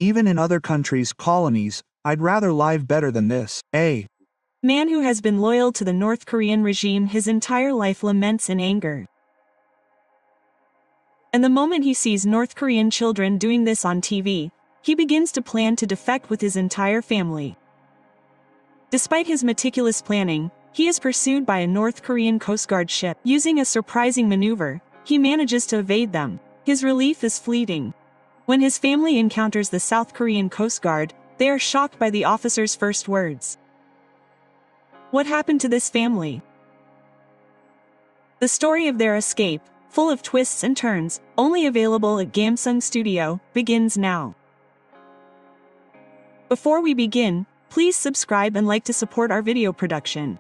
Even in other countries' colonies, I'd rather live better than this. A man who has been loyal to the North Korean regime his entire life laments in anger. And the moment he sees North Korean children doing this on TV, he begins to plan to defect with his entire family. Despite his meticulous planning, he is pursued by a North Korean Coast Guard ship. Using a surprising maneuver, he manages to evade them. His relief is fleeting. When his family encounters the South Korean Coast Guard, they are shocked by the officer's first words. What happened to this family? The story of their escape, full of twists and turns, only available at Gamsung Studio, begins now. Before we begin, please subscribe and like to support our video production.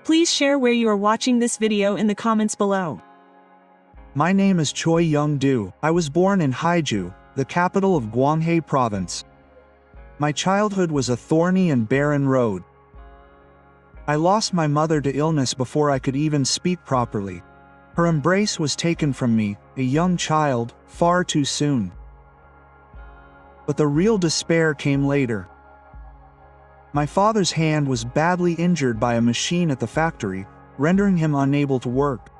Please share where you are watching this video in the comments below. My name is Choi Young-do. I was born in Haeju, the capital of Gwanghwae Province. My childhood was a thorny and barren road. I lost my mother to illness before I could even speak properly. Her embrace was taken from me, a young child, far too soon. But the real despair came later. My father's hand was badly injured by a machine at the factory, rendering him unable to work.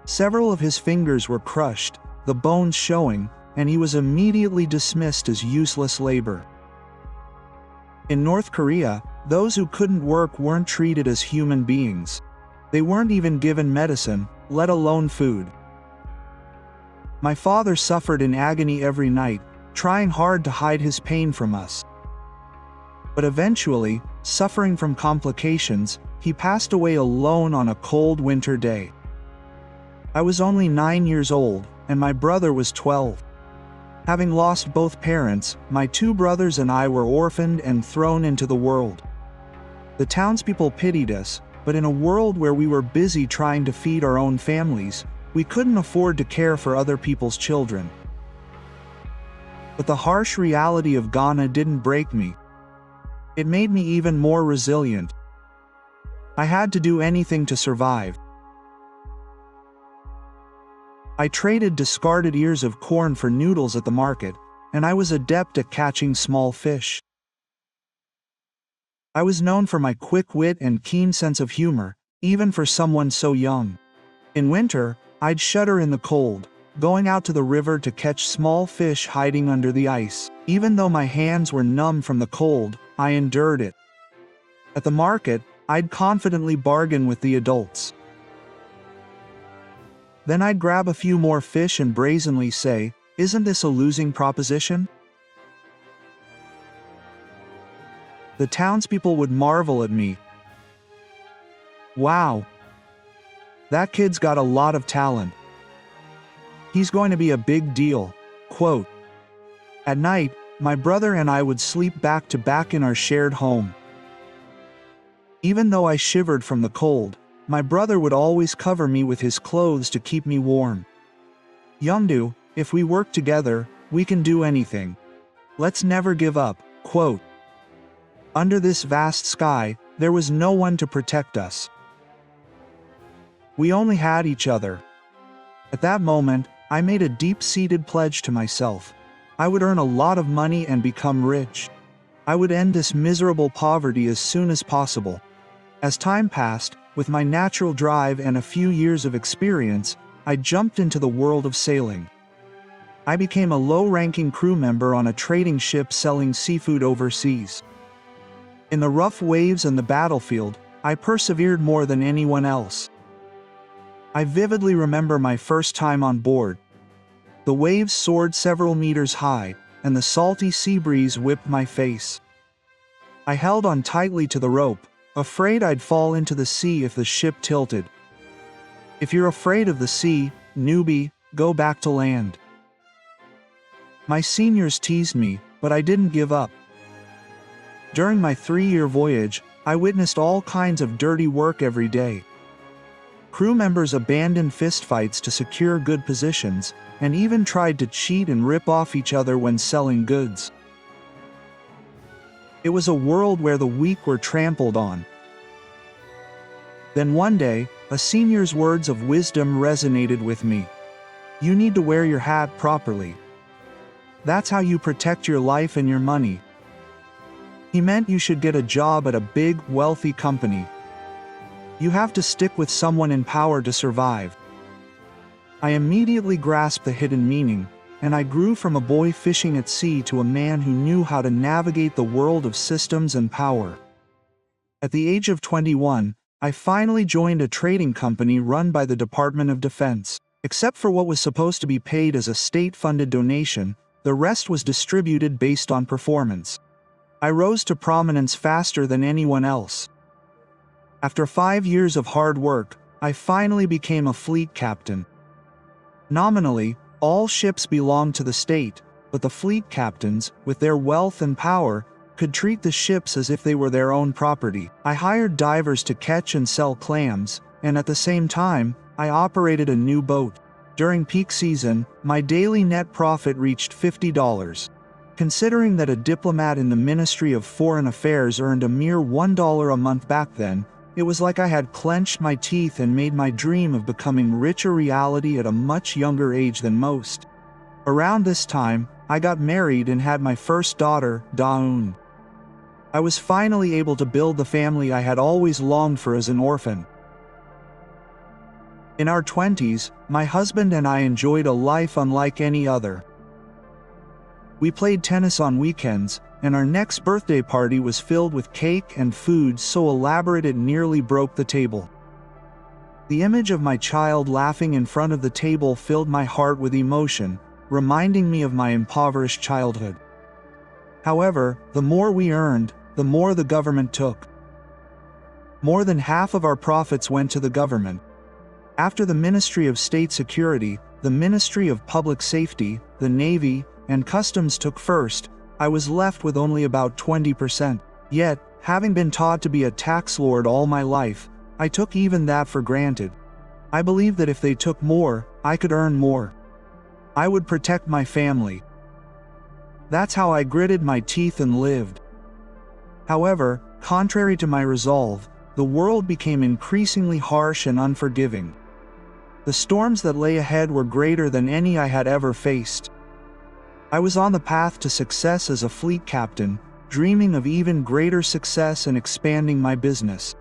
Several of his fingers were crushed, the bones showing, and he was immediately dismissed as useless labor. In North Korea, those who couldn't work weren't treated as human beings. They weren't even given medicine, let alone food. My father suffered in agony every night, trying hard to hide his pain from us. But eventually, suffering from complications, he passed away alone on a cold winter day. I was only 9 years old, and my brother was 12. Having lost both parents, my 2 brothers and I were orphaned and thrown into the world. The townspeople pitied us, but in a world where we were busy trying to feed our own families, we couldn't afford to care for other people's children. But the harsh reality of Ghana didn't break me. It made me even more resilient. I had to do anything to survive. I traded discarded ears of corn for noodles at the market, and I was adept at catching small fish. I was known for my quick wit and keen sense of humor, even for someone so young. In winter, I'd shudder in the cold, going out to the river to catch small fish hiding under the ice. Even though my hands were numb from the cold, I endured it. At the market, I'd confidently bargain with the adults. Then I'd grab a few more fish and brazenly say, "Isn't this a losing proposition?" The townspeople would marvel at me. "Wow, that kid's got a lot of talent. He's going to be a big deal." Quote. At night, my brother and I would sleep back to back in our shared home. Even though I shivered from the cold, my brother would always cover me with his clothes to keep me warm. "Young-do, if we work together, we can do anything. Let's never give up." Quote. Under this vast sky, there was no one to protect us. We only had each other. At that moment, I made a deep-seated pledge to myself. I would earn a lot of money and become rich. I would end this miserable poverty as soon as possible. As time passed, with my natural drive and a few years of experience, I jumped into the world of sailing. I became a low-ranking crew member on a trading ship selling seafood overseas. In the rough waves and the battlefield, I persevered more than anyone else. I vividly remember my first time on board. The waves soared several meters high, and the salty sea breeze whipped my face. I held on tightly to the rope, afraid I'd fall into the sea if the ship tilted. If you're afraid of the sea, newbie, go back to land. My seniors teased me, but I didn't give up. During my 3-year voyage, I witnessed all kinds of dirty work every day. Crew members abandoned fistfights to secure good positions, and even tried to cheat and rip off each other when selling goods. It was a world where the weak were trampled on. Then one day, a senior's words of wisdom resonated with me. "You need to wear your hat properly. That's how you protect your life and your money. He meant you should get a job at a big, wealthy company. You have to stick with someone in power to survive. I immediately grasped the hidden meaning, and I grew from a boy fishing at sea to a man who knew how to navigate the world of systems and power. At the age of 21, I finally joined a trading company run by the Department of Defense. Except for what was supposed to be paid as a state-funded donation, the rest was distributed based on performance. I rose to prominence faster than anyone else. After 5 years of hard work, I finally became a fleet captain. Nominally, all ships belonged to the state, but the fleet captains, with their wealth and power, could treat the ships as if they were their own property. I hired divers to catch and sell clams, and at the same time, I operated a new boat. During peak season, my daily net profit reached $50. Considering that a diplomat in the Ministry of Foreign Affairs earned a mere $1 a month back then, it was like I had clenched my teeth and made my dream of becoming rich a reality at a much younger age than most. Around this time, I got married and had my first daughter, Daun. I was finally able to build the family I had always longed for as an orphan. In our 20s, my husband and I enjoyed a life unlike any other. We played tennis on weekends, and our next birthday party was filled with cake and food so elaborate it nearly broke the table. The image of my child laughing in front of the table filled my heart with emotion, reminding me of my impoverished childhood. However, the more we earned, the more the government took. More than half of our profits went to the government. After the Ministry of State Security, the Ministry of Public Safety, the Navy, and Customs took first, I was left with only about 20%. Yet, having been taught to be a tax lord all my life, I took even that for granted. I believed that if they took more, I could earn more. I would protect my family. That's how I gritted my teeth and lived. However, contrary to my resolve, the world became increasingly harsh and unforgiving. The storms that lay ahead were greater than any I had ever faced. I was on the path to success as a fleet captain, dreaming of even greater success and expanding my business.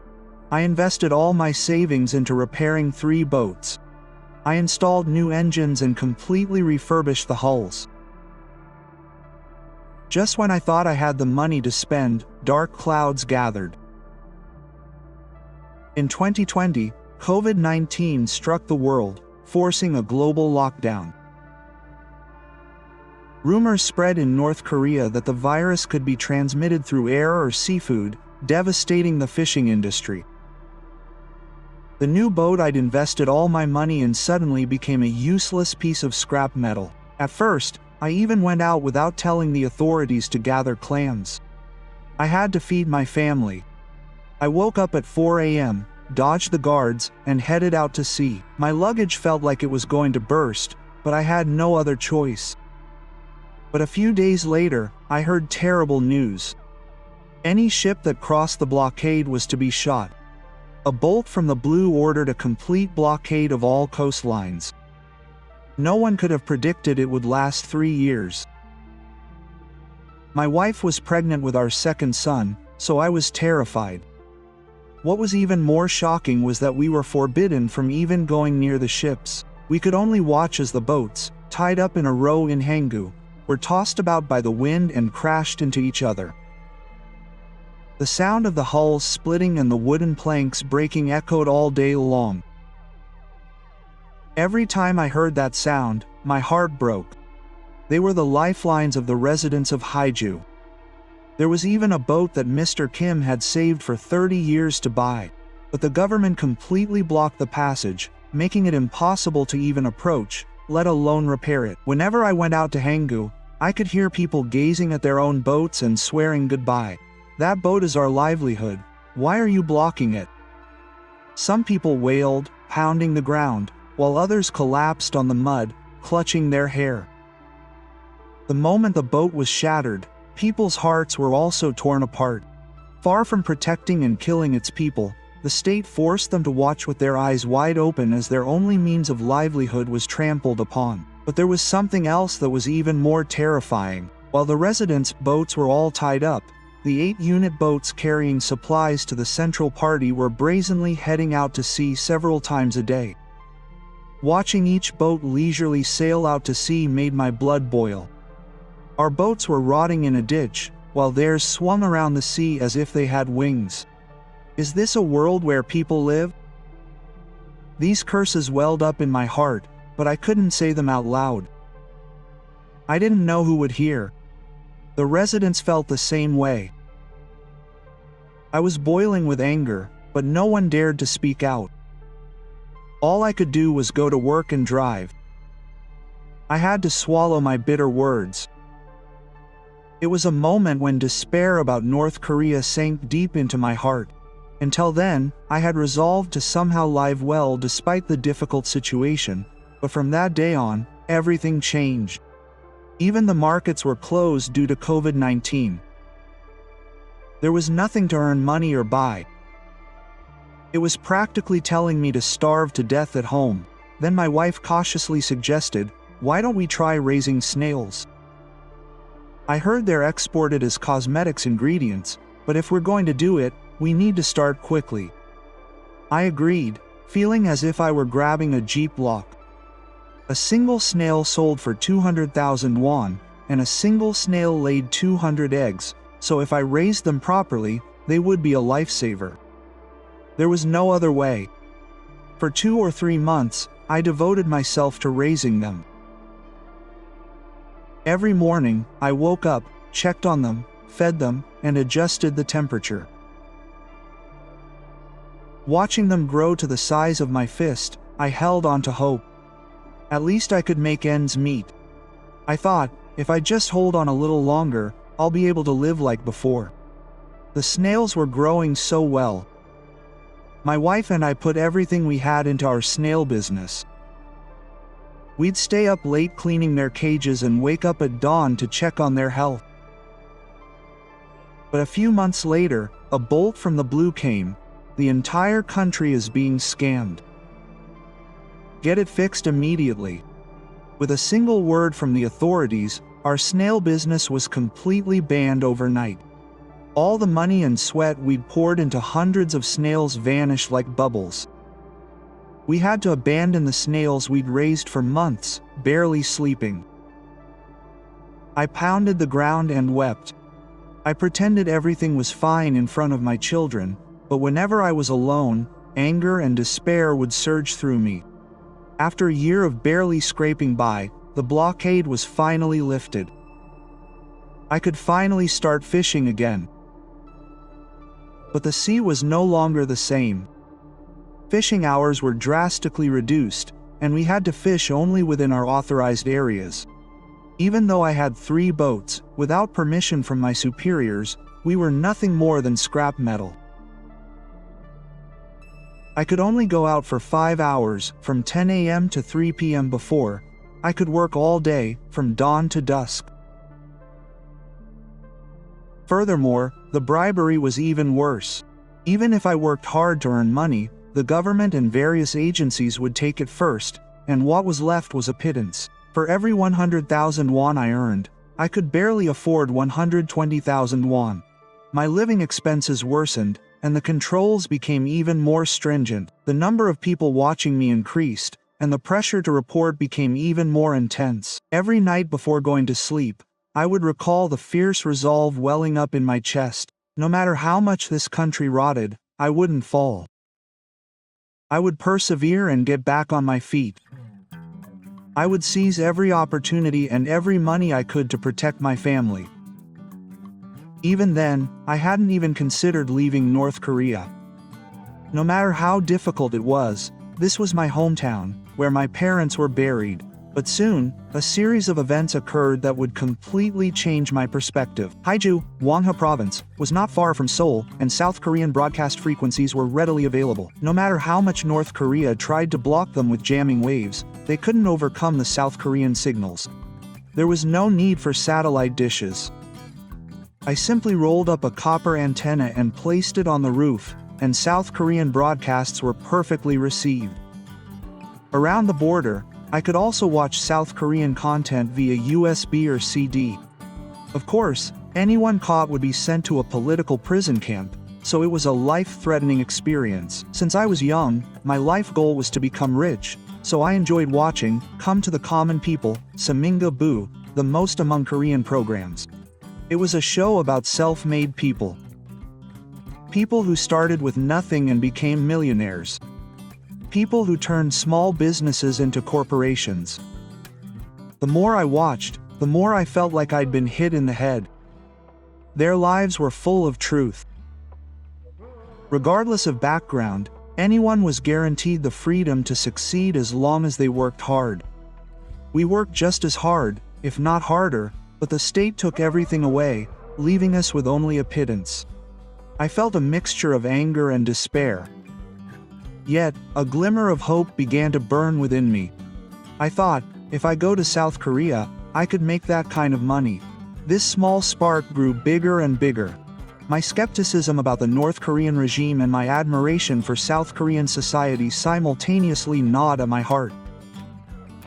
I invested all my savings into repairing 3 boats. I installed new engines and completely refurbished the hulls. Just when I thought I had the money to spend, dark clouds gathered. In 2020, COVID-19 struck the world, forcing a global lockdown. Rumors spread in North Korea that the virus could be transmitted through air or seafood, devastating the fishing industry. The new boat I'd invested all my money in suddenly became a useless piece of scrap metal. At first, I even went out without telling the authorities to gather clams. I had to feed my family. I woke up at 4 a.m., dodged the guards, and headed out to sea. My luggage felt like it was going to burst, but I had no other choice. But a few days later, I heard terrible news. Any ship that crossed the blockade was to be shot. A bolt from the blue ordered a complete blockade of all coastlines. No one could have predicted it would last 3 years. My wife was pregnant with our second son, so I was terrified. What was even more shocking was that we were forbidden from even going near the ships. We could only watch as the boats, tied up in a row in Haegu, were tossed about by the wind and crashed into each other. The sound of the hulls splitting and the wooden planks breaking echoed all day long. Every time I heard that sound, my heart broke. They were the lifelines of the residents of Haegu. There was even a boat that Mr. Kim had saved for 30 years to buy, but the government completely blocked the passage, making it impossible to even approach, let alone repair it. Whenever I went out to Haegu, I could hear people gazing at their own boats and swearing goodbye. "That boat is our livelihood. Why are you blocking it?" Some people wailed, pounding the ground, while others collapsed on the mud, clutching their hair. The moment the boat was shattered, people's hearts were also torn apart. Far from protecting and killing its people, the state forced them to watch with their eyes wide open as their only means of livelihood was trampled upon. But there was something else that was even more terrifying. While the residents' boats were all tied up, the 8-unit boats carrying supplies to the central party were brazenly heading out to sea several times a day. Watching each boat leisurely sail out to sea made my blood boil. Our boats were rotting in a ditch, while theirs swung around the sea as if they had wings. Is this a world where people live? These curses welled up in my heart, but I couldn't say them out loud. I didn't know who would hear. The residents felt the same way. I was boiling with anger, but no one dared to speak out. All I could do was go to work and drive. I had to swallow my bitter words. It was a moment when despair about North Korea sank deep into my heart. Until then, I had resolved to somehow live well despite the difficult situation, but from that day on, everything changed. Even the markets were closed due to COVID-19. There was nothing to earn money or buy. It was practically telling me to starve to death at home. Then my wife cautiously suggested, "Why don't we try raising snails? I heard they're exported as cosmetics ingredients, but if we're going to do it, we need to start quickly." I agreed, feeling as if I were grabbing a Jeep lock. A single snail sold for 200,000 won, and a single snail laid 200 eggs, so if I raised them properly, they would be a lifesaver. There was no other way. For 2 or 3 months, I devoted myself to raising them. Every morning, I woke up, checked on them, fed them, and adjusted the temperature. Watching them grow to the size of my fist, I held on to hope. At least I could make ends meet. I thought, if I just hold on a little longer, I'll be able to live like before. The snails were growing so well. My wife and I put everything we had into our snail business. We'd stay up late cleaning their cages and wake up at dawn to check on their health. But a few months later, a bolt from the blue came. The entire country is being scammed. Get it fixed immediately. With a single word from the authorities, our snail business was completely banned overnight. All the money and sweat we'd poured into hundreds of snails vanished like bubbles. We had to abandon the snails we'd raised for months, barely sleeping. I pounded the ground and wept. I pretended everything was fine in front of my children, but whenever I was alone, anger and despair would surge through me. After a year of barely scraping by, the blockade was finally lifted. I could finally start fishing again. But the sea was no longer the same. Fishing hours were drastically reduced, and we had to fish only within our authorized areas. Even though I had 3 boats, without permission from my superiors, we were nothing more than scrap metal. I could only go out for 5 hours, from 10 a.m. to 3 p.m. Before, I could work all day, from dawn to dusk. Furthermore, the bribery was even worse. Even if I worked hard to earn money, the government and various agencies would take it first, and what was left was a pittance. For every 100,000 won I earned, I could barely afford 120,000 won. My living expenses worsened, and the controls became even more stringent. The number of people watching me increased, and the pressure to report became even more intense. Every night before going to sleep, I would recall the fierce resolve welling up in my chest. No matter how much this country rotted, I wouldn't fall. I would persevere and get back on my feet. I would seize every opportunity and every money I could to protect my family. Even then, I hadn't even considered leaving North Korea. No matter how difficult it was, this was my hometown, where my parents were buried. But soon, a series of events occurred that would completely change my perspective. Haeju, Gwangho Province, was not far from Seoul, and South Korean broadcast frequencies were readily available. No matter how much North Korea tried to block them with jamming waves, they couldn't overcome the South Korean signals. There was no need for satellite dishes. I simply rolled up a copper antenna and placed it on the roof, and South Korean broadcasts were perfectly received. Around the border, I could also watch South Korean content via USB or CD. Of course, anyone caught would be sent to a political prison camp, so it was a life-threatening experience. Since I was young, my life goal was to become rich, so I enjoyed watching Come to the Common People, Saminga Boo, the most among Korean programs. It was a show about self-made people. People who started with nothing and became millionaires. People who turned small businesses into corporations. The more I watched, the more I felt like I'd been hit in the head. Their lives were full of truth. Regardless of background, anyone was guaranteed the freedom to succeed as long as they worked hard. We worked just as hard, if not harder, but the state took everything away, leaving us with only a pittance. I felt a mixture of anger and despair. Yet, a glimmer of hope began to burn within me. I thought, if I go to South Korea, I could make that kind of money. This small spark grew bigger and bigger. My skepticism about the North Korean regime and my admiration for South Korean society simultaneously gnawed at my heart.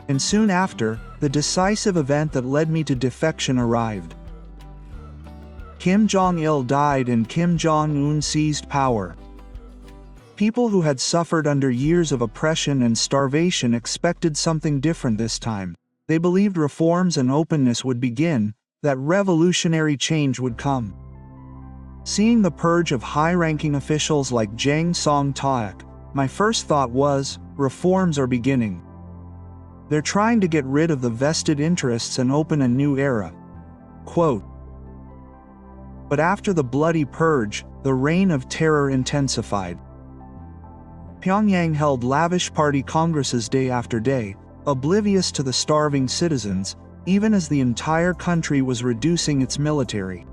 And soon after, the decisive event that led me to defection arrived. Kim Jong-il died and Kim Jong-un seized power. People who had suffered under years of oppression and starvation expected something different this time. They believed reforms and openness would begin, that revolutionary change would come. Seeing the purge of high-ranking officials like Jang Song-taek, my first thought was, reforms are beginning. They're trying to get rid of the vested interests and open a new era. Quote, but after the bloody purge, the reign of terror intensified. Pyongyang held lavish party congresses day after day, oblivious to the starving citizens, even as the entire country was reducing its military.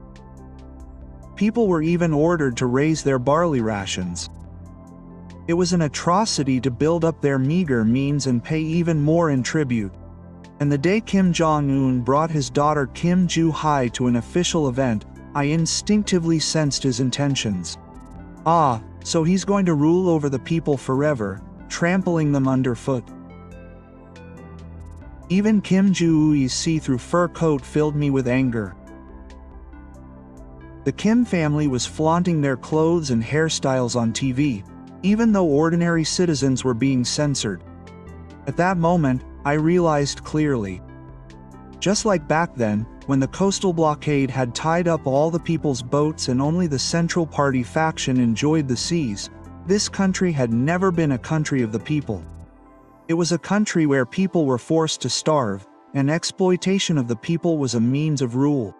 People were even ordered to raise their barley rations. It was an atrocity to build up their meager means and pay even more in tribute. And the day Kim Jong-un brought his daughter Kim Joo-hai to an official event, I instinctively sensed his intentions. Ah, so he's going to rule over the people forever, trampling them underfoot. Even Kim Joo-ui's see-through fur coat filled me with anger. The Kim family was flaunting their clothes and hairstyles on TV, even though ordinary citizens were being censored. At that moment, I realized clearly. Just like back then, when the coastal blockade had tied up all the people's boats and only the Central Party faction enjoyed the seas, this country had never been a country of the people. It was a country where people were forced to starve, and exploitation of the people was a means of rule.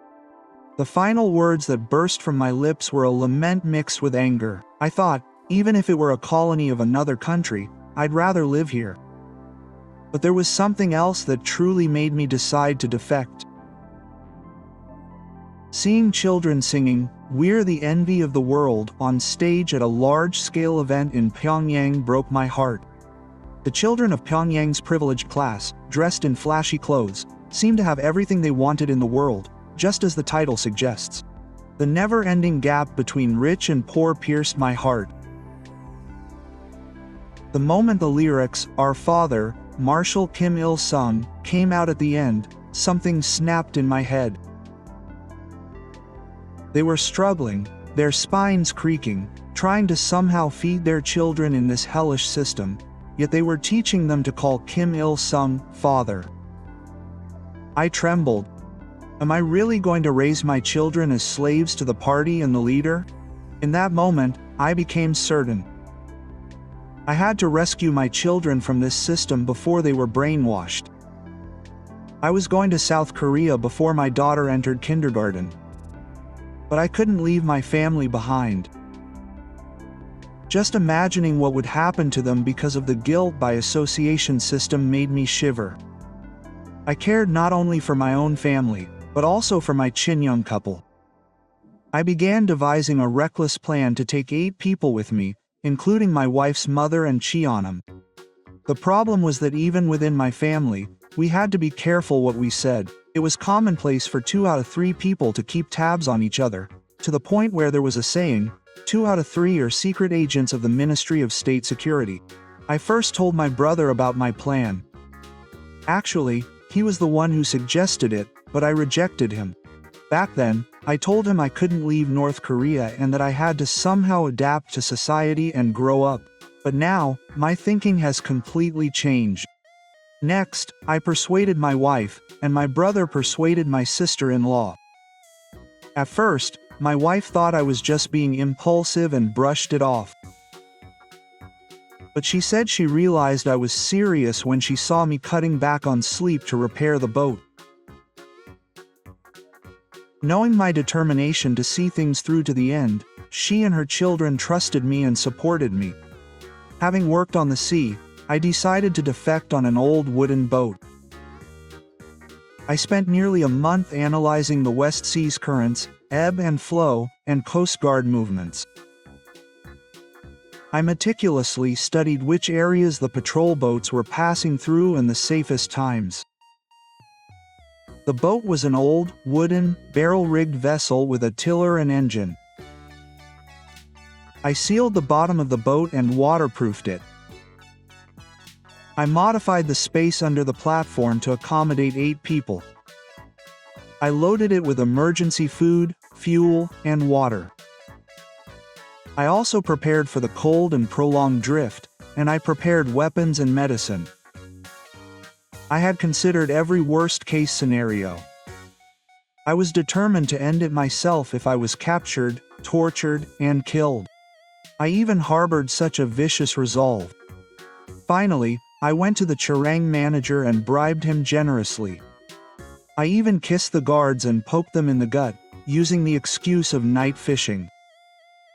The final words that burst from my lips were a lament mixed with anger. I thought, even if it were a colony of another country, I'd rather live here. But there was something else that truly made me decide to defect. Seeing children singing, "We're the Envy of the World" on stage at a large-scale event in Pyongyang broke my heart. The children of Pyongyang's privileged class, dressed in flashy clothes, seemed to have everything they wanted in the world, just as the title suggests. The never-ending gap between rich and poor pierced my heart. The moment the lyrics, "Our Father, Marshal Kim Il-sung," came out at the end, something snapped in my head. They were struggling, their spines creaking, trying to somehow feed their children in this hellish system, yet they were teaching them to call Kim Il-sung father. I trembled. Am I really going to raise my children as slaves to the party and the leader? In that moment, I became certain. I had to rescue my children from this system before they were brainwashed. I was going to South Korea before my daughter entered kindergarten. But I couldn't leave my family behind. Just imagining what would happen to them because of the guilt by association system made me shiver. I cared not only for my own family, but also for my Chinyoung couple. I began devising a reckless plan to take 8 people with me, including my wife's mother and Cheonam. The problem was that even within my family, we had to be careful what we said. It was commonplace for 2 out of 3 people to keep tabs on each other, to the point where there was a saying, 2 out of 3 are secret agents of the Ministry of State Security. I first told my brother about my plan. Actually, he was the one who suggested it, but I rejected him. Back then, I told him I couldn't leave North Korea and that I had to somehow adapt to society and grow up. But now, my thinking has completely changed. Next, I persuaded my wife, and my brother persuaded my sister-in-law. At first, my wife thought I was just being impulsive and brushed it off. But she said she realized I was serious when she saw me cutting back on sleep to repair the boat. Knowing my determination to see things through to the end, she and her children trusted me and supported me. Having worked on the sea, I decided to defect on an old wooden boat. I spent nearly a month analyzing the West Sea's currents, ebb and flow, and Coast Guard movements. I meticulously studied which areas the patrol boats were passing through and the safest times. The boat was an old, wooden, barrel-rigged vessel with a tiller and engine. I sealed the bottom of the boat and waterproofed it. I modified the space under the platform to accommodate 8 people. I loaded it with emergency food, fuel, and water. I also prepared for the cold and prolonged drift, and I prepared weapons and medicine. I had considered every worst-case scenario. I was determined to end it myself if I was captured, tortured, and killed. I even harbored such a vicious resolve. Finally, I went to the Charang manager and bribed him generously. I even kissed the guards and poked them in the gut, using the excuse of night fishing.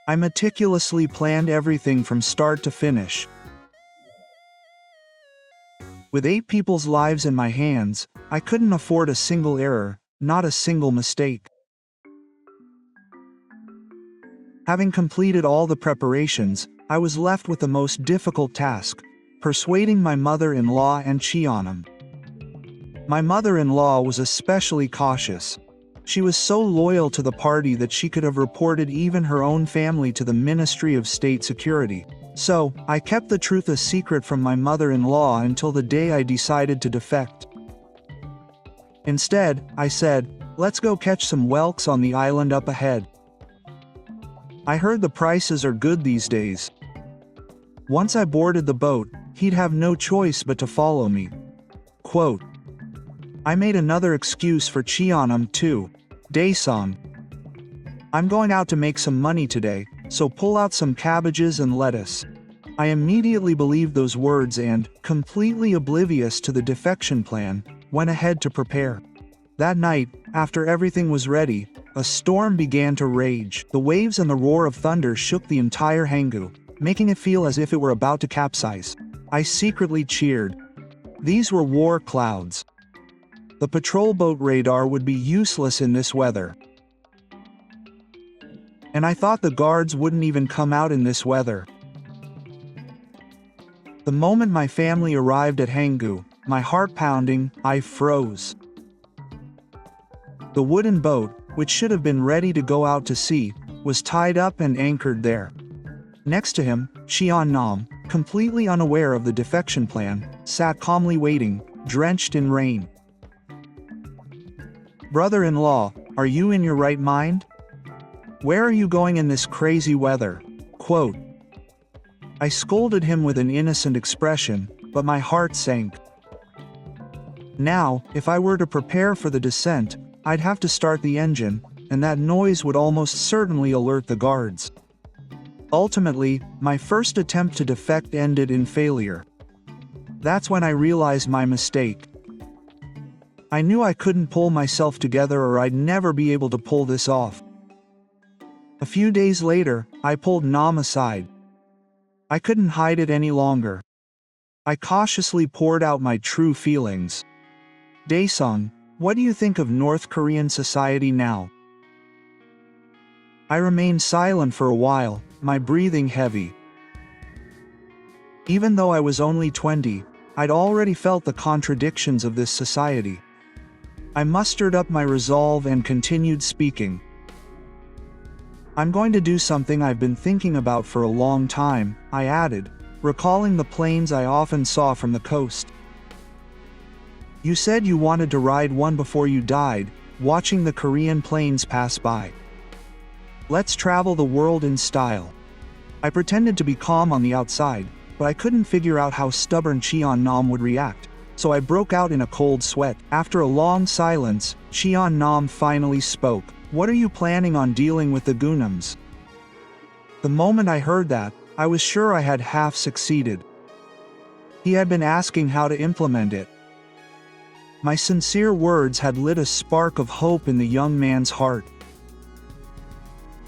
I meticulously planned everything from start to finish. With 8 people's lives in my hands, I couldn't afford a single error, not a single mistake. Having completed all the preparations, I was left with the most difficult task: persuading my mother-in-law and Cheonam. My mother-in-law was especially cautious. She was so loyal to the party that she could have reported even her own family to the Ministry of State Security. So, I kept the truth a secret from my mother-in-law until the day I decided to defect. Instead, I said, "Let's go catch some whelks on the island up ahead. I heard the prices are good these days." Once I boarded the boat, he'd have no choice but to follow me. Quote, I made another excuse for Cheonam too. Daesung. I'm going out to make some money today, so pull out some cabbages and lettuce. I immediately believed those words and, completely oblivious to the defection plan, went ahead to prepare. That night, after everything was ready, a storm began to rage. The waves and the roar of thunder shook the entire Hanggu, making it feel as if it were about to capsize. I secretly cheered. These were war clouds. The patrol boat radar would be useless in this weather. And I thought the guards wouldn't even come out in this weather. The moment my family arrived at Hanggu, my heart pounding, I froze. The wooden boat, which should have been ready to go out to sea, was tied up and anchored there. Next to him, Cheon-nam, completely unaware of the defection plan, sat calmly waiting, drenched in rain. Brother-in-law, are you in your right mind? Where are you going in this crazy weather? Quote. I scolded him with an innocent expression, but my heart sank. Now, if I were to prepare for the descent, I'd have to start the engine, and that noise would almost certainly alert the guards. Ultimately, my first attempt to defect ended in failure. That's when I realized my mistake. I knew I couldn't pull myself together or I'd never be able to pull this off. A few days later, I pulled Nam aside. I couldn't hide it any longer. I cautiously poured out my true feelings. Daesung, what do you think of North Korean society now? I remained silent for a while, my breathing heavy. Even though I was only 20, I'd already felt the contradictions of this society. I mustered up my resolve and continued speaking. I'm going to do something I've been thinking about for a long time, I added, recalling the planes I often saw from the coast. You said you wanted to ride one before you died, watching the Korean planes pass by. Let's travel the world in style. I pretended to be calm on the outside, but I couldn't figure out how stubborn Cheon-nam would react, so I broke out in a cold sweat. After a long silence, Cheon-nam finally spoke. What are you planning on dealing with the Gunams? The moment I heard that, I was sure I had half succeeded. He had been asking how to implement it. My sincere words had lit a spark of hope in the young man's heart.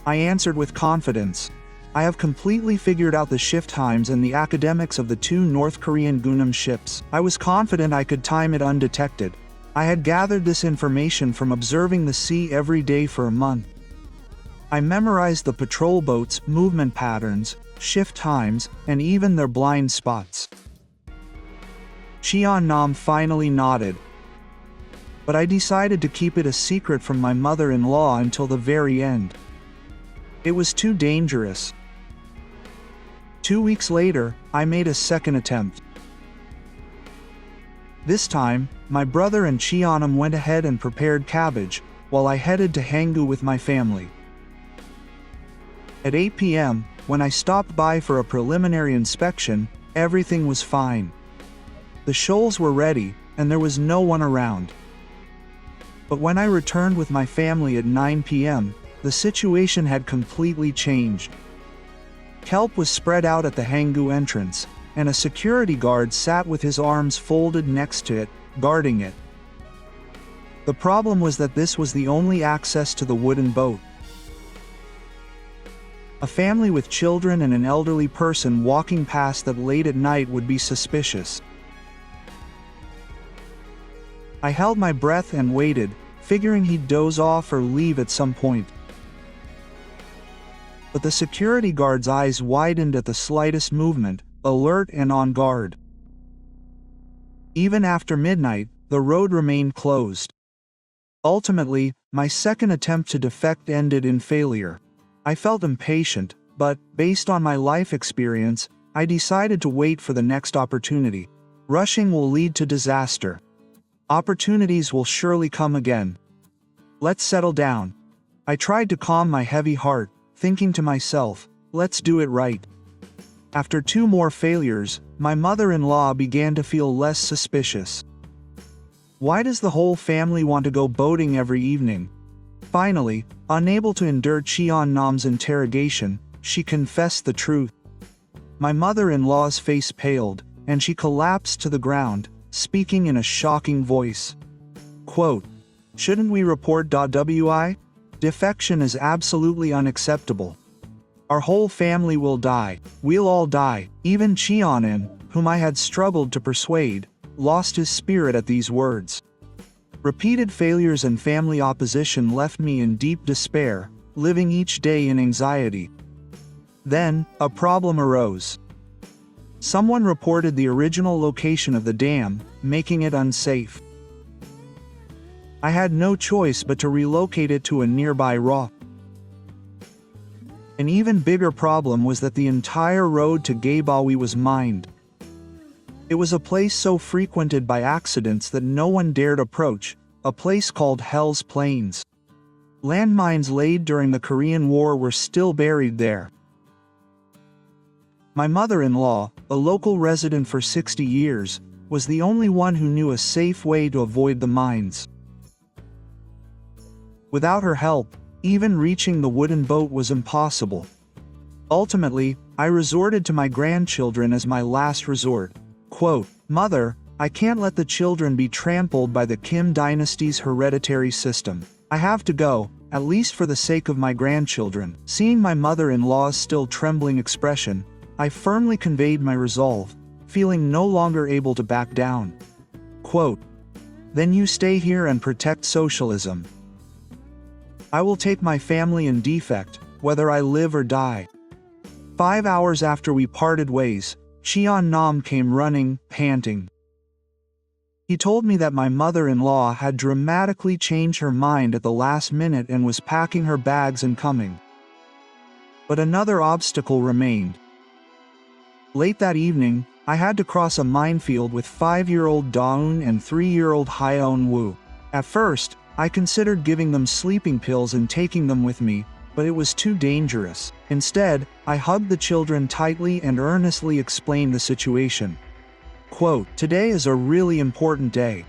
I answered with confidence. I have completely figured out the shift times and the academics of the 2 North Korean Gunam ships. I was confident I could time it undetected. I had gathered this information from observing the sea every day for a month. I memorized the patrol boats' movement patterns, shift times, and even their blind spots. Cheon-nam finally nodded. But I decided to keep it a secret from my mother-in-law until the very end. It was too dangerous. 2 weeks later, I made a second attempt. This time, my brother and Cheon-nam went ahead and prepared cabbage, while I headed to Haegu with my family. At 8 p.m., when I stopped by for a preliminary inspection, everything was fine. The shoals were ready, and there was no one around. But when I returned with my family at 9 p.m., the situation had completely changed. Kelp was spread out at the Haegu entrance, and a security guard sat with his arms folded next to it, guarding it. The problem was that this was the only access to the wooden boat. A family with children and an elderly person walking past that late at night would be suspicious. I held my breath and waited, figuring he'd doze off or leave at some point. But the security guard's eyes widened at the slightest movement, alert and on guard. Even after midnight, the road remained closed. Ultimately, my second attempt to defect ended in failure. I felt impatient, but, based on my life experience, I decided to wait for the next opportunity. Rushing will lead to disaster. Opportunities will surely come again. Let's settle down. I tried to calm my heavy heart, thinking to myself, let's do it right. After 2 more failures, my mother-in-law began to feel less suspicious. Why does the whole family want to go boating every evening? Finally, unable to endure Cheon-nam's interrogation, she confessed the truth. My mother-in-law's face paled, and she collapsed to the ground, speaking in a shocking voice. Quote, "Shouldn't we report .wi? Defection is absolutely unacceptable. Our whole family will die. We'll all die." Even Cheon-in, whom I had struggled to persuade, lost his spirit at these words. Repeated failures and family opposition left me in deep despair, living each day in anxiety. Then, a problem arose. Someone reported the original location of the dam, making it unsafe. I had no choice but to relocate it to a nearby rock. An even bigger problem was that the entire road to Gaebawi was mined. It was a place so frequented by accidents that no one dared approach, a place called Hell's Plains. Landmines laid during the Korean War were still buried there. My mother-in-law, a local resident for 60 years, was the only one who knew a safe way to avoid the mines. Without her help, even reaching the wooden boat was impossible. Ultimately, I resorted to my grandchildren as my last resort. Quote, "Mother, I can't let the children be trampled by the Kim dynasty's hereditary system. I have to go, at least for the sake of my grandchildren." Seeing my mother-in-law's still trembling expression, I firmly conveyed my resolve, feeling no longer able to back down. Quote, "Then you stay here and protect socialism. I will take my family in defect, whether I live or die." 5 hours after we parted ways, Cheon-nam came running, panting. He told me that my mother-in-law had dramatically changed her mind at the last minute and was packing her bags and coming. But another obstacle remained. Late that evening, I had to cross a minefield with 5-year-old Daun and 3-year-old Hyeon Woo. At first, I considered giving them sleeping pills and taking them with me, but it was too dangerous. Instead, I hugged the children tightly and earnestly explained the situation. Quote, "Today is a really important day.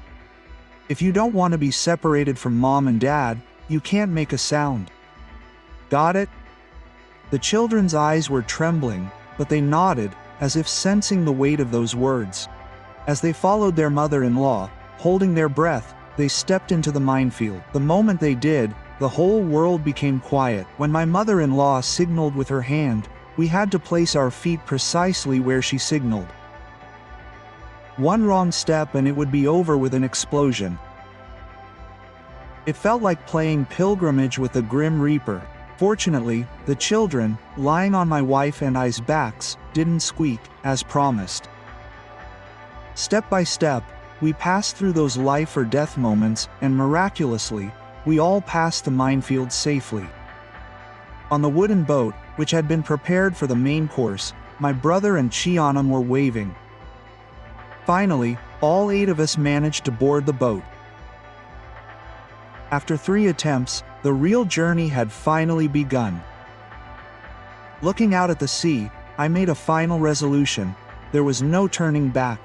If you don't want to be separated from mom and dad, you can't make a sound. Got it?" The children's eyes were trembling, but they nodded, as if sensing the weight of those words. As they followed their mother-in-law, holding their breath, they stepped into the minefield. The moment they did, the whole world became quiet. When my mother-in-law signaled with her hand, we had to place our feet precisely where she signaled. One wrong step and it would be over with an explosion. It felt like playing pilgrimage with the Grim Reaper. Fortunately, the children, lying on my wife and I's backs, didn't squeak, as promised. Step by step, we passed through those life or death moments, and miraculously, we all passed the minefield safely. On the wooden boat, which had been prepared for the main course, my brother and Cheonam were waving. Finally, all 8 of us managed to board the boat. After 3 attempts, the real journey had finally begun. Looking out at the sea, I made a final resolution: there was no turning back.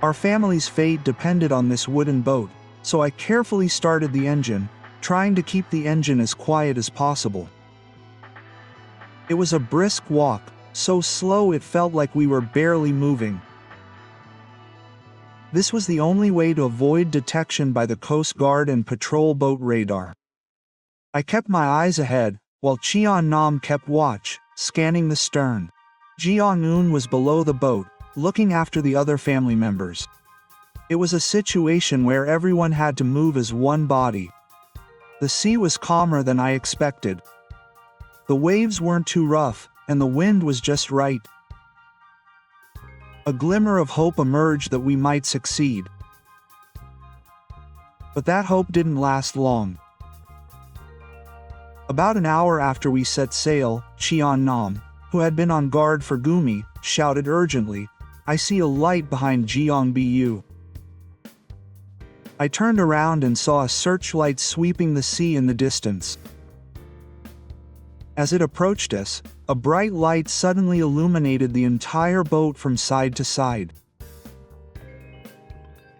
Our family's fate depended on this wooden boat, so I carefully started the engine, trying to keep the engine as quiet as possible. It was a brisk walk, so slow it felt like we were barely moving. This was the only way to avoid detection by the Coast Guard and patrol boat radar. I kept my eyes ahead, while Cheon-nam kept watch, scanning the stern. Jeong-eun was below the boat, looking after the other family members. It was a situation where everyone had to move as one body. The sea was calmer than I expected. The waves weren't too rough, and the wind was just right. A glimmer of hope emerged that we might succeed. But that hope didn't last long. About an hour after we set sail, Cheon-nam, who had been on guard for Gumi, shouted urgently, "I see a light behind Jeong-bu." I turned around and saw a searchlight sweeping the sea in the distance. As it approached us, a bright light suddenly illuminated the entire boat from side to side.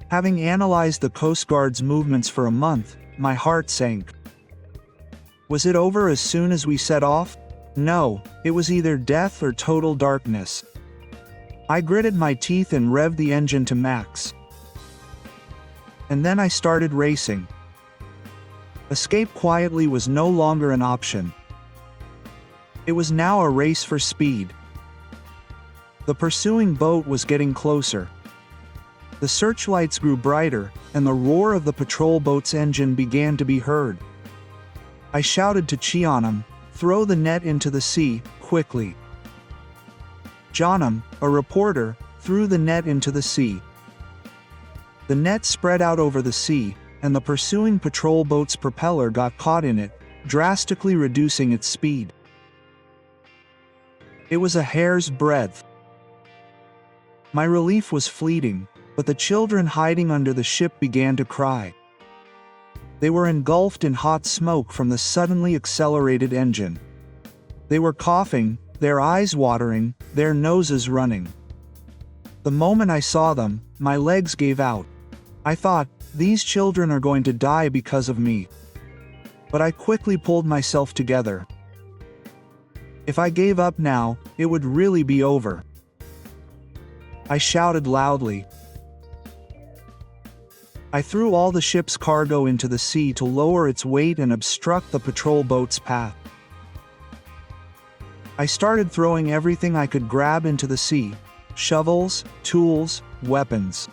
Having analyzed the Coast Guard's movements for a month, my heart sank. Was it over as soon as we set off? No, it was either death or total darkness. I gritted my teeth and revved the engine to max. And then I started racing. Escape quietly was no longer an option. It was now a race for speed. The pursuing boat was getting closer. The searchlights grew brighter, and the roar of the patrol boat's engine began to be heard. I shouted to Cheonam, "Throw the net into the sea, quickly." Jeonam, a reporter, threw the net into the sea. The net spread out over the sea, and the pursuing patrol boat's propeller got caught in it, drastically reducing its speed. It was a hair's breadth. My relief was fleeting, but the children hiding under the ship began to cry. They were engulfed in hot smoke from the suddenly accelerated engine. They were coughing, their eyes watering, their noses running. The moment I saw them, my legs gave out. I thought, these children are going to die because of me. But I quickly pulled myself together. If I gave up now, it would really be over. I shouted loudly. I threw all the ship's cargo into the sea to lower its weight and obstruct the patrol boat's path. I started throwing everything I could grab into the sea: shovels, tools, weapons.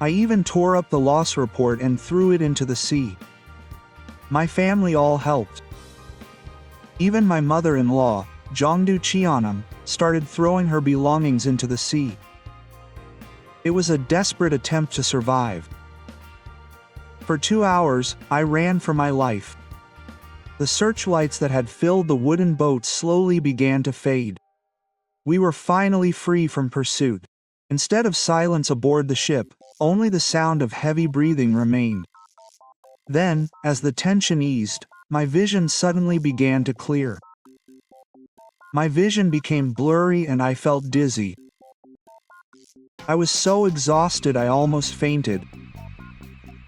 I even tore up the loss report and threw it into the sea. My family all helped. Even my mother-in-law, Jongdu Cheonam, started throwing her belongings into the sea. It was a desperate attempt to survive. For 2 hours, I ran for my life. The searchlights that had filled the wooden boat slowly began to fade. We were finally free from pursuit. Instead of silence aboard the ship, only the sound of heavy breathing remained. Then, as the tension eased, my vision suddenly began to clear. My vision became blurry and I felt dizzy. I was so exhausted I almost fainted.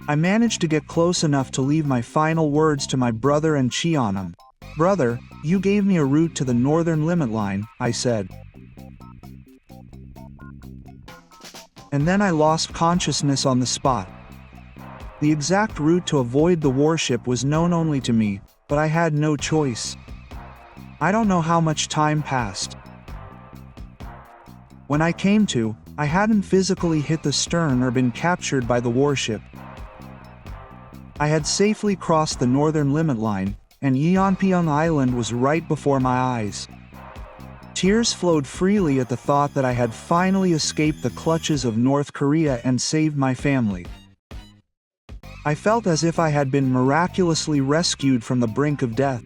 I managed to get close enough to leave my final words to my brother and cheer on him. "Brother, you gave me a route to the northern limit line," I said. And then I lost consciousness on the spot. The exact route to avoid the warship was known only to me, but I had no choice. I don't know how much time passed. When I came to, I hadn't physically hit the stern or been captured by the warship. I had safely crossed the northern limit line, and Yeonpyeong Island was right before my eyes. Tears flowed freely at the thought that I had finally escaped the clutches of North Korea and saved my family. I felt as if I had been miraculously rescued from the brink of death.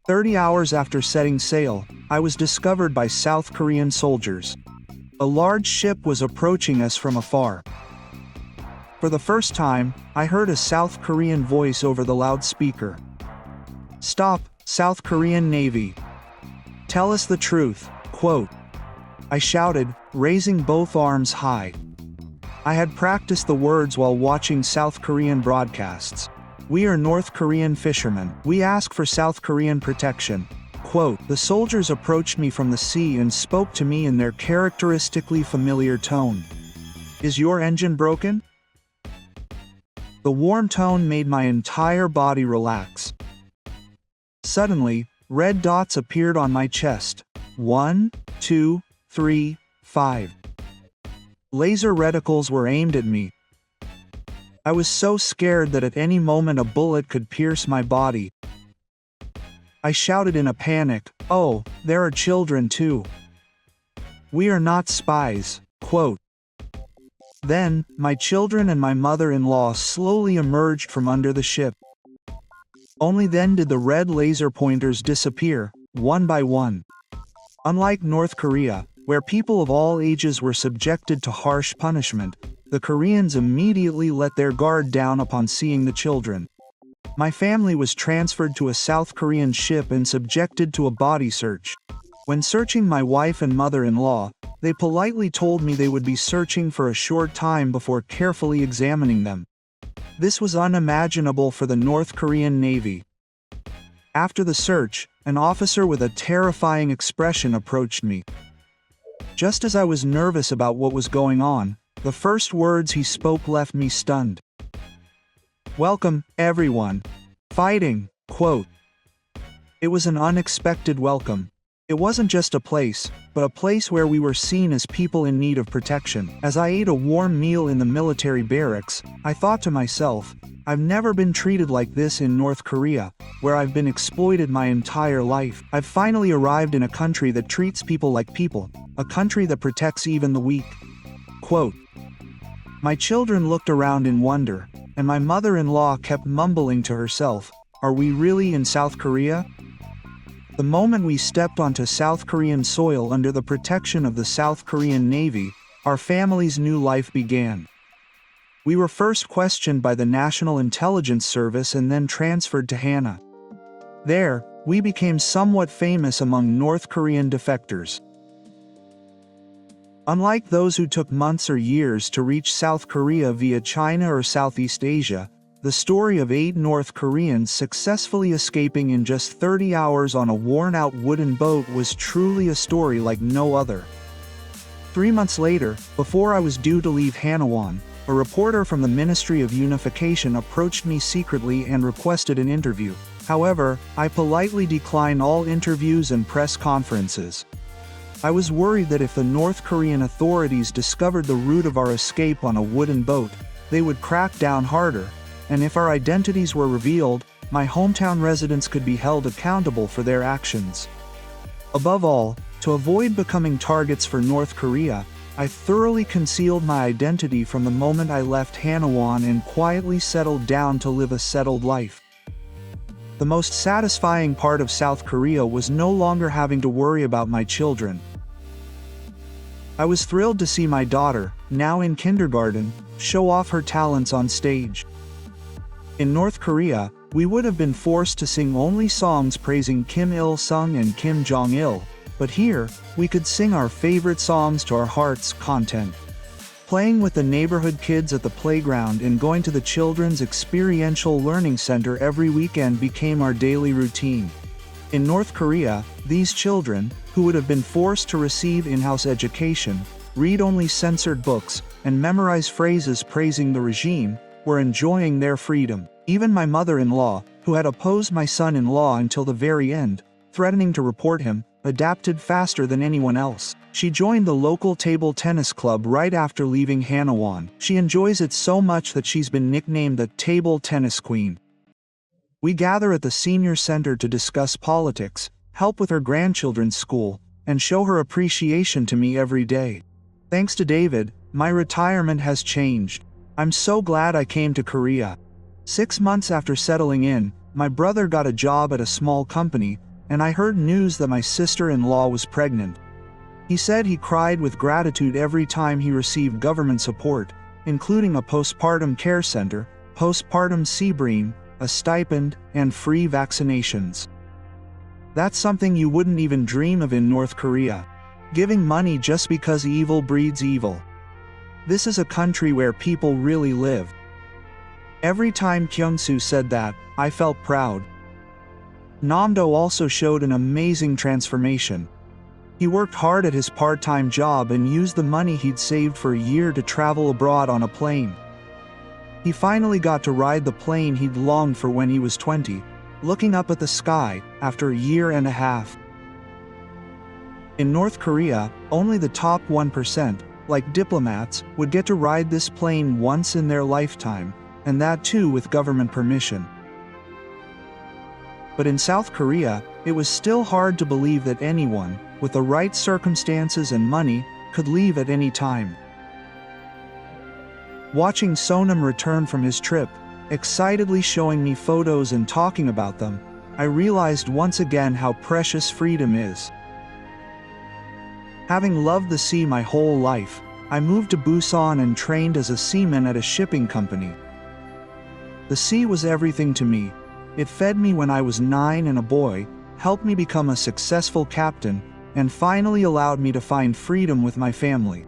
30 hours after setting sail, I was discovered by South Korean soldiers. A large ship was approaching us from afar. For the first time, I heard a South Korean voice over the loudspeaker. "Stop, South Korean Navy. Tell us the truth," quote. I shouted, raising both arms high. I had practiced the words while watching South Korean broadcasts. "We are North Korean fishermen. We ask for South Korean protection." Quote. The soldiers approached me from the sea and spoke to me in their characteristically familiar tone. "Is your engine broken?" The warm tone made my entire body relax. Suddenly, red dots appeared on my chest. 1, 2, 3, 5. Laser reticles were aimed at me. I was so scared that at any moment a bullet could pierce my body. I shouted in a panic, "Oh, there are children too. We are not spies," quote. Then, my children and my mother-in-law slowly emerged from under the ship. Only then did the red laser pointers disappear, one by one. Unlike North Korea, where people of all ages were subjected to harsh punishment, the Koreans immediately let their guard down upon seeing the children. My family was transferred to a South Korean ship and subjected to a body search. When searching my wife and mother-in-law, they politely told me they would be searching for a short time before carefully examining them. This was unimaginable for the North Korean Navy. After the search, an officer with a terrifying expression approached me. Just as I was nervous about what was going on, the first words he spoke left me stunned. "Welcome, everyone. Fighting," quote. It was an unexpected welcome. It wasn't just a place, but a place where we were seen as people in need of protection. As I ate a warm meal in the military barracks, I thought to myself, I've never been treated like this in North Korea, where I've been exploited my entire life. I've finally arrived in a country that treats people like people, a country that protects even the weak. Quote. My children looked around in wonder, and my mother-in-law kept mumbling to herself, "Are we really in South Korea?" The moment we stepped onto South Korean soil under the protection of the South Korean Navy, our family's new life began. We were first questioned by the National Intelligence Service and then transferred to Hana. There, we became somewhat famous among North Korean defectors. Unlike those who took months or years to reach South Korea via China or Southeast Asia, the story of 8 North Koreans successfully escaping in just 30 hours on a worn-out wooden boat was truly a story like no other. 3 months later, before I was due to leave Hanwon, a reporter from the Ministry of Unification approached me secretly and requested an interview. However, I politely declined all interviews and press conferences. I was worried that if the North Korean authorities discovered the route of our escape on a wooden boat, they would crack down harder. And if our identities were revealed, my hometown residents could be held accountable for their actions. Above all, to avoid becoming targets for North Korea, I thoroughly concealed my identity from the moment I left Hanwon and quietly settled down to live a settled life. The most satisfying part of South Korea was no longer having to worry about my children. I was thrilled to see my daughter, now in kindergarten, show off her talents on stage. In North Korea, we would have been forced to sing only songs praising Kim Il-sung and Kim Jong-il, but here, we could sing our favorite songs to our heart's content. Playing with the neighborhood kids at the playground and going to the Children's Experiential Learning Center every weekend became our daily routine. In North Korea, these children, who would have been forced to receive in-house education, read only censored books, and memorize phrases praising the regime, were enjoying their freedom. Even my mother-in-law, who had opposed my son-in-law until the very end, threatening to report him, adapted faster than anyone else. She joined the local table tennis club right after leaving Hanawon. She enjoys it so much that she's been nicknamed the Table Tennis Queen. We gather at the senior center to discuss politics, help with her grandchildren's school, and show her appreciation to me every day. Thanks to David, my retirement has changed. I'm so glad I came to Korea. 6 months after settling in, my brother got a job at a small company, and I heard news that my sister-in-law was pregnant. He said he cried with gratitude every time he received government support, including a postpartum care center, postpartum CBREAM, a stipend, and free vaccinations. That's something you wouldn't even dream of in North Korea. Giving money just because evil breeds evil. This is a country where people really live. Every time Kyungsoo said that, I felt proud. Namdo also showed an amazing transformation. He worked hard at his part-time job and used the money he'd saved for a year to travel abroad on a plane. He finally got to ride the plane he'd longed for when he was 20, looking up at the sky, after a year and a half. In North Korea, only the top 1%, like diplomats, would get to ride this plane once in their lifetime, and that too with government permission. But in South Korea, it was still hard to believe that anyone, with the right circumstances and money, could leave at any time. Watching Sonam return from his trip, excitedly showing me photos and talking about them, I realized once again how precious freedom is. Having loved the sea my whole life, I moved to Busan and trained as a seaman at a shipping company. The sea was everything to me. It fed me when I was 9 and a boy, helped me become a successful captain, and finally allowed me to find freedom with my family.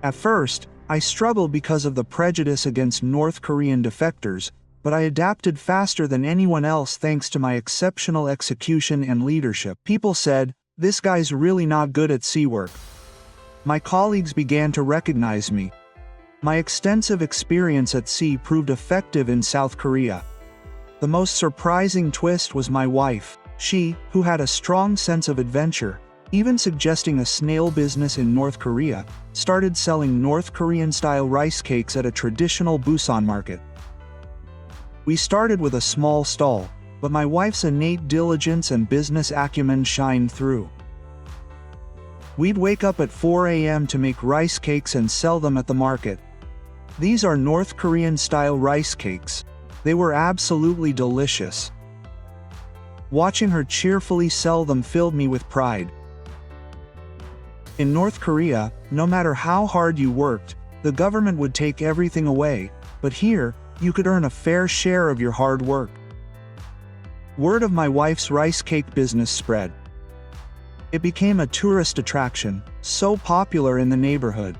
At first, I struggled because of the prejudice against North Korean defectors, but I adapted faster than anyone else thanks to my exceptional execution and leadership. People said, "This guy's really not good at sea work." My colleagues began to recognize me. My extensive experience at sea proved effective in South Korea. The most surprising twist was my wife. She, who had a strong sense of adventure, even suggesting a snail business in North Korea, started selling North Korean-style rice cakes at a traditional Busan market. We started with a small stall, but my wife's innate diligence and business acumen shined through. We'd wake up at 4 a.m. to make rice cakes and sell them at the market. These are North Korean-style rice cakes. They were absolutely delicious. Watching her cheerfully sell them filled me with pride. In North Korea, no matter how hard you worked, the government would take everything away, but here, you could earn a fair share of your hard work. Word of my wife's rice cake business spread. It became a tourist attraction, so popular in the neighborhood.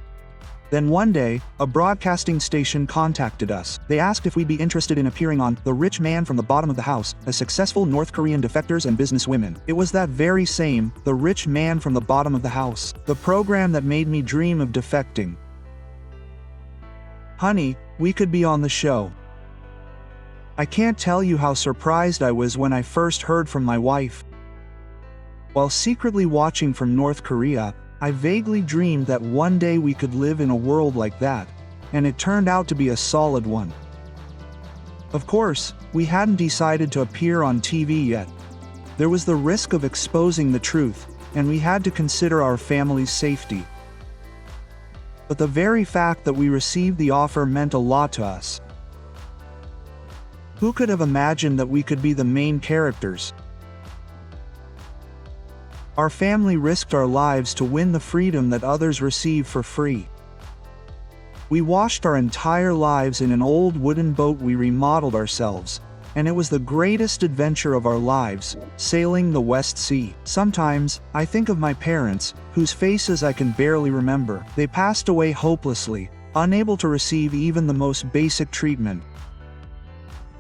Then one day, a broadcasting station contacted us. They asked if we'd be interested in appearing on The Rich Man from the Bottom of the House as successful North Korean defectors and businesswomen. It was that very same, The Rich Man from the Bottom of the House, the program that made me dream of defecting. Honey, we could be on the show. I can't tell you how surprised I was when I first heard from my wife. While secretly watching from North Korea, I vaguely dreamed that one day we could live in a world like that, and it turned out to be a solid one. Of course, we hadn't decided to appear on TV yet. There was the risk of exposing the truth, and we had to consider our family's safety. But the very fact that we received the offer meant a lot to us. Who could have imagined that we could be the main characters? Our family risked our lives to win the freedom that others receive for free. We washed our entire lives in an old wooden boat we remodeled ourselves, and it was the greatest adventure of our lives, sailing the West Sea. Sometimes, I think of my parents, whose faces I can barely remember. They passed away hopelessly, unable to receive even the most basic treatment.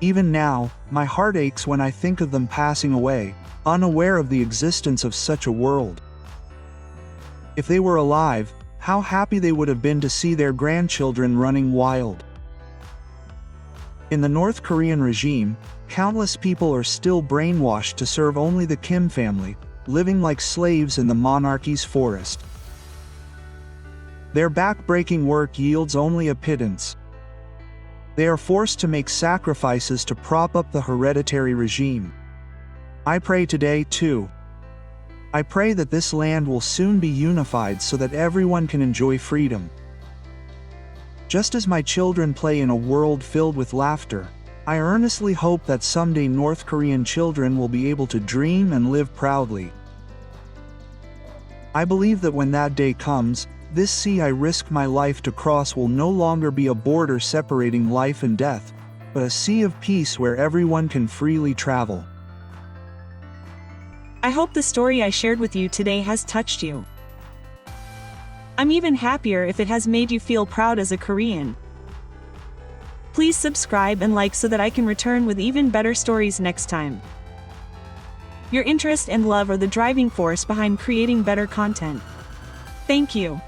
Even now, my heart aches when I think of them passing away, unaware of the existence of such a world. If they were alive, how happy they would have been to see their grandchildren running wild. In the North Korean regime, countless people are still brainwashed to serve only the Kim family, living like slaves in the monarchy's forest. Their back-breaking work yields only a pittance. They are forced to make sacrifices to prop up the hereditary regime. I pray today, too. I pray that this land will soon be unified so that everyone can enjoy freedom. Just as my children play in a world filled with laughter, I earnestly hope that someday North Korean children will be able to dream and live proudly. I believe that when that day comes, this sea I risk my life to cross will no longer be a border separating life and death, but a sea of peace where everyone can freely travel. I hope the story I shared with you today has touched you. I'm even happier if it has made you feel proud as a Korean. Please subscribe and like so that I can return with even better stories next time. Your interest and love are the driving force behind creating better content. Thank you.